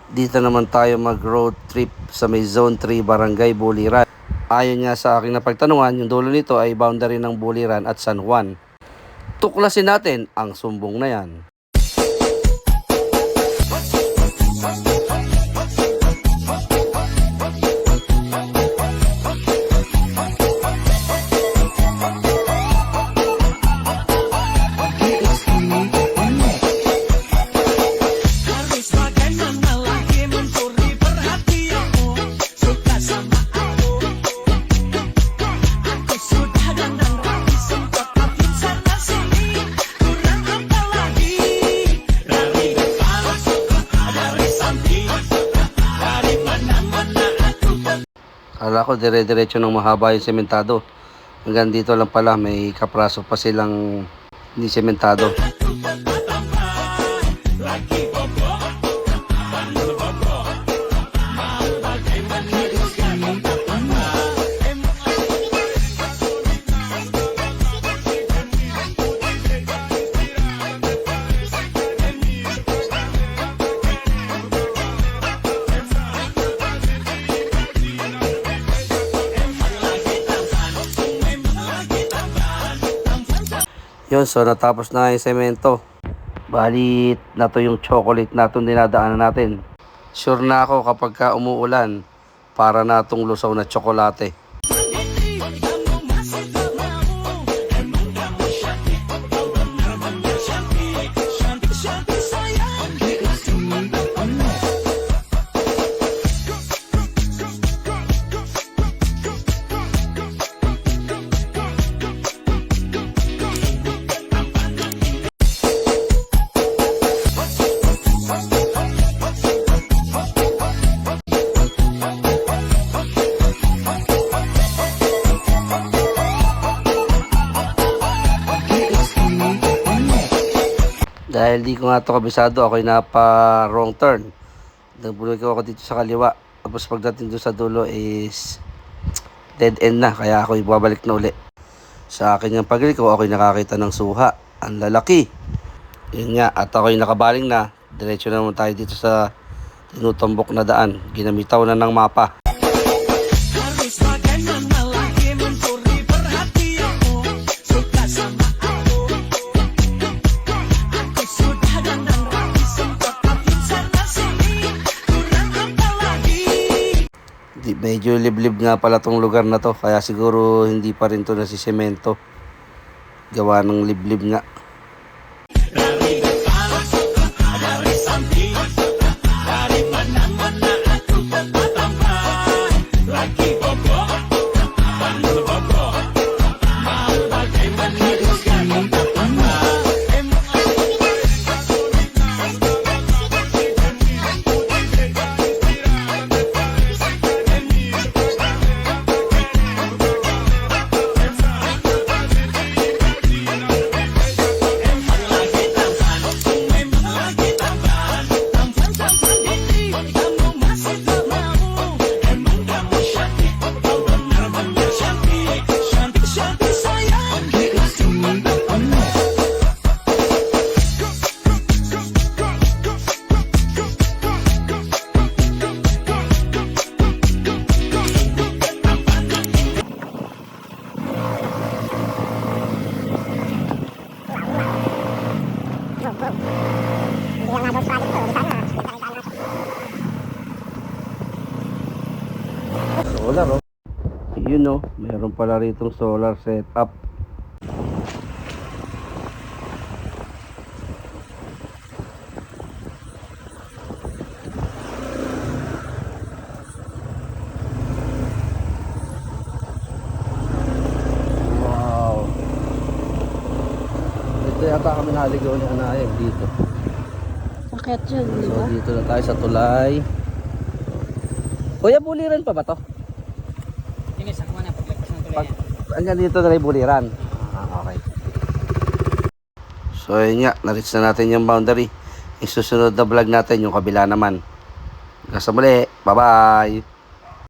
Dito naman tayo mag road trip sa may Zone 3 Barangay Buliran. Ayon nga sa aking napagtanungan, yung dulo nito ay boundary ng Buliran at San Juan. Tuklasin natin ang sumbong na yan. Kala ko dire-diretso ng mahaba yung sementado. Hanggang dito lang pala, may kapraso pa silang hindi sementado. Yun, so natapos na yung semento. Balit na to yung chocolate na itong dinadaanan natin. Sure na ako kapag ka umuulan, para na itong lusaw na tsokolate. Dahil di ko nga ito kabisado, ako'y napa wrong turn. Nagbuloy ko ako dito sa kaliwa. Tapos pagdating doon sa dulo is dead end na. Kaya ako'y babalik na uli. Sa akin yung pagli ko, ako'y nakakita ng suha. Ang lalaki. Yun nga, at ako'y nakabaling na. Diretso na naman tayo dito sa tinutumbok na daan. Ginamitaw na ng mapa. Medyo liblib nga pala tong lugar na to, kaya siguro hindi pa rin to nasisemento. Gawa ng liblib nga. Solar, oh. Yun, oh. Meron pala rito solar setup. Wow. Dito yata kami naligaw ni Anayag dito. Bakit yun, di ba? So dito na tayo sa tulay. Kuya, Buliran pa ba to? Tinisak mo na paglagpas ng tulay yan. Hanggang dito na rin Buliran. Okay. So yun nga, na-reach na natin yung boundary. Isusunod na vlog natin yung kabila naman. Hanggang sa muli, bye bye!